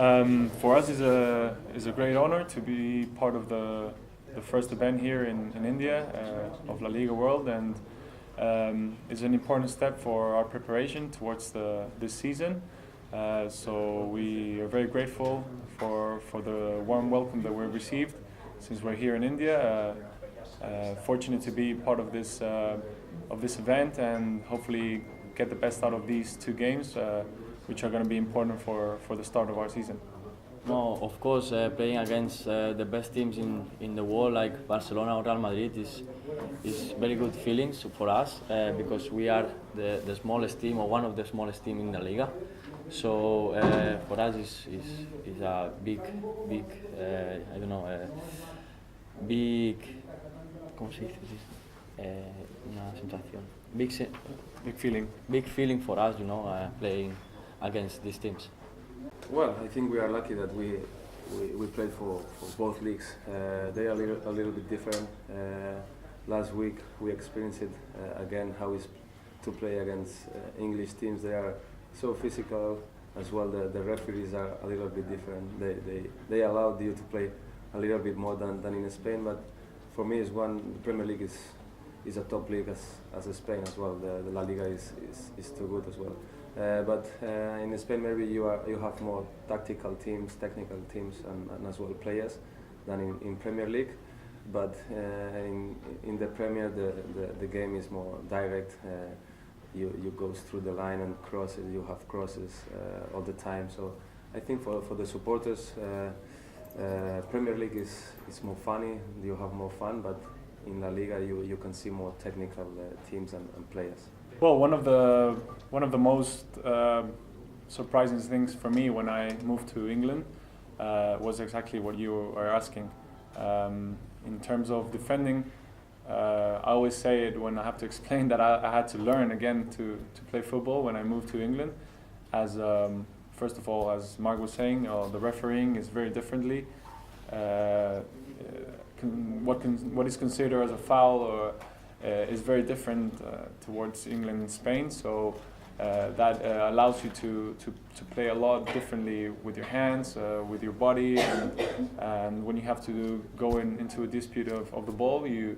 For us, is a great honor to be part of the first event here in India of La Liga World, and it's an important step for our preparation towards this season. So we are very grateful for the warm welcome that we've received since we're here in India. Fortunate to be part of this event and hopefully get the best out of these two games, which are going to be important for the start of our season. No, of course, playing against the best teams in the world like Barcelona or Real Madrid is very good feelings for us because we are the smallest team or one of the smallest team in the Liga. So for us is a big I don't know big ¿cómo se dice? Una sensación. Big feeling for us, playing against these teams. Well, I think we are lucky that we played for both leagues. They are a little bit different. Last week we experienced it again how it's to play against English teams. They are so physical as well. The referees are a little bit different. They allowed you to play a little bit more than in Spain. But for me, the Premier League is a top league as Spain as well. The La Liga is too good as well. But in Spain, maybe you have more tactical teams, technical teams, and as well players than in Premier League. But in the Premier, the game is more direct. You go through the line and crosses. You have crosses all the time. So I think for the supporters, Premier League is more funny. You have more fun, but in La Liga you can see more technical teams and players. Well, one of the most surprising things for me when I moved to England was exactly what you are asking. In terms of defending, I always say it when I have to explain that I had to learn again to play football when I moved to England. As first of all, as Marc was saying, the refereeing is very differently. What is considered as a foul is very different towards England and Spain, so that allows you to play a lot differently with your hands, with your body, and when you have to go into a dispute of the ball, you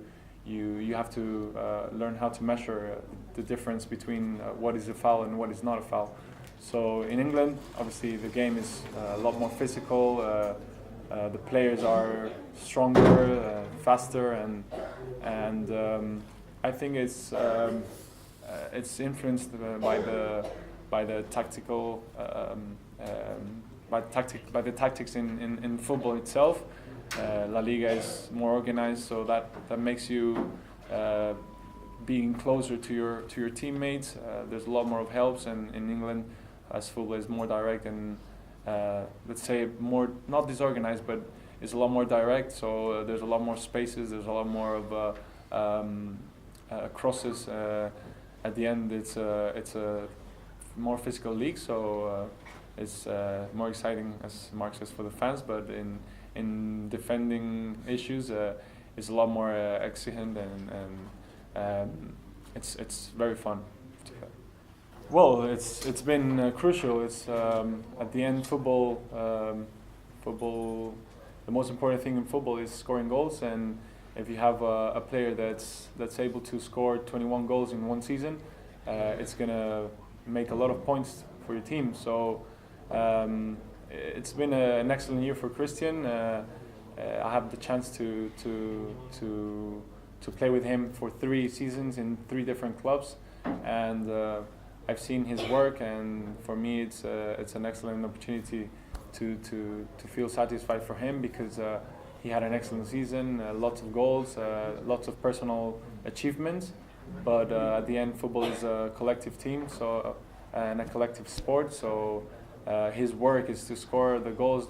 have to learn how to measure the difference between what is a foul and what is not a foul. So in England, obviously the game is a lot more physical. The players are stronger, faster, and I think it's influenced by the tactics in football itself. La Liga is more organized, so that makes you being closer to your teammates. There's a lot more of helps, and in England, as football is more direct and let's say more not disorganized, but it's a lot more direct. So there's a lot more spaces. There's a lot more of crosses. At the end, it's a more physical league, so it's more exciting, as Marc says, for the fans. But in defending issues, it's a lot more exigent, and it's very fun. Well, it's been crucial. It's at the end, football. The most important thing in football is scoring goals, and if you have a player that's able to score 21 goals in one season, it's gonna make a lot of points for your team. So it's been an excellent year for Christian. I have the chance to play with him for 3 seasons in 3 different clubs, and I've seen his work, and for me it's an excellent opportunity to feel satisfied for him, because he had an excellent season, lots of goals, lots of personal achievements. But at the end, football is a collective team, and a collective sport. So his work is to score the goals,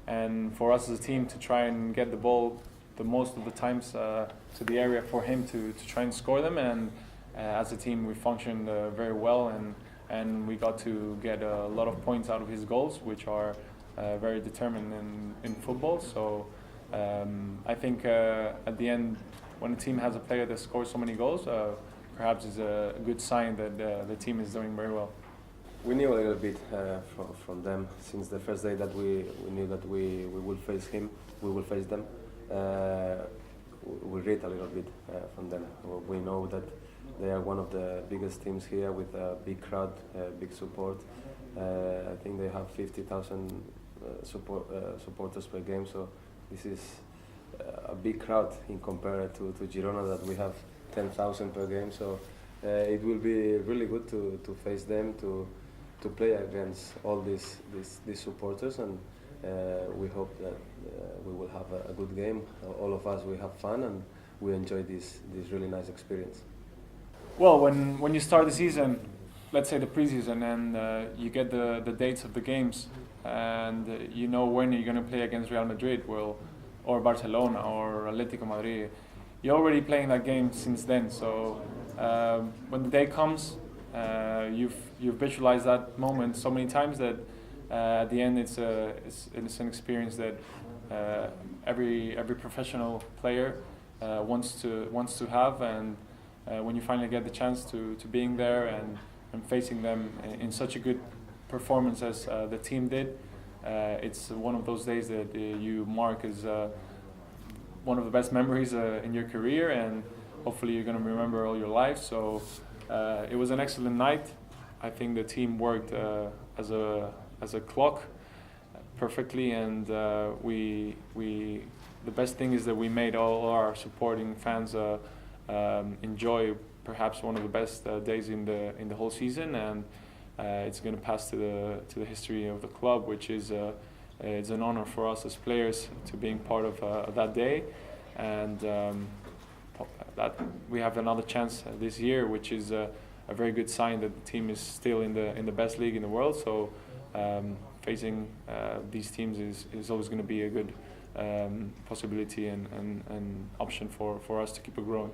and for us as a team to try and get the ball the most of the times to the area for him to try and score them. And as a team, we functioned very well, and we got to get a lot of points out of his goals, which are very determined in football. So I think at the end, when a team has a player that scores so many goals, perhaps is a good sign that the team is doing very well. We knew a little bit from them since the first day that we knew that we will face him. We will face them. We read a little bit from them. We know that they are one of the biggest teams here with a big crowd, big support. I think they have 50,000 supporters per game. So this is a big crowd in comparison to Girona that we have 10,000 per game. So it will be really good to face them, to play against all these supporters, and we hope that we will have a good game. All of us, we have fun and we enjoy this really nice experience. Well, when you start the season, let's say the preseason, and you get the dates of the games, and you know when you're going to play against Real Madrid, or Barcelona, or Atletico Madrid, you're already playing that game since then. So when the day comes, you've visualized that moment so many times that at the end it's an experience that every professional player wants to have, and when you finally get the chance to being there and facing them in such a good performance as the team did, it's one of those days that you mark as one of the best memories in your career, and hopefully you're going to remember all your life. So it was an excellent night. I think the team worked as a clock perfectly, and the best thing is that we made all our supporting fans enjoy perhaps one of the best days in the whole season, and it's going to pass to the history of the club, which is it's an honor for us as players to being part of that day, and that we have another chance this year, which is a very good sign that the team is still in the best league in the world. So facing these teams is always going to be a good possibility and option for us to keep it growing.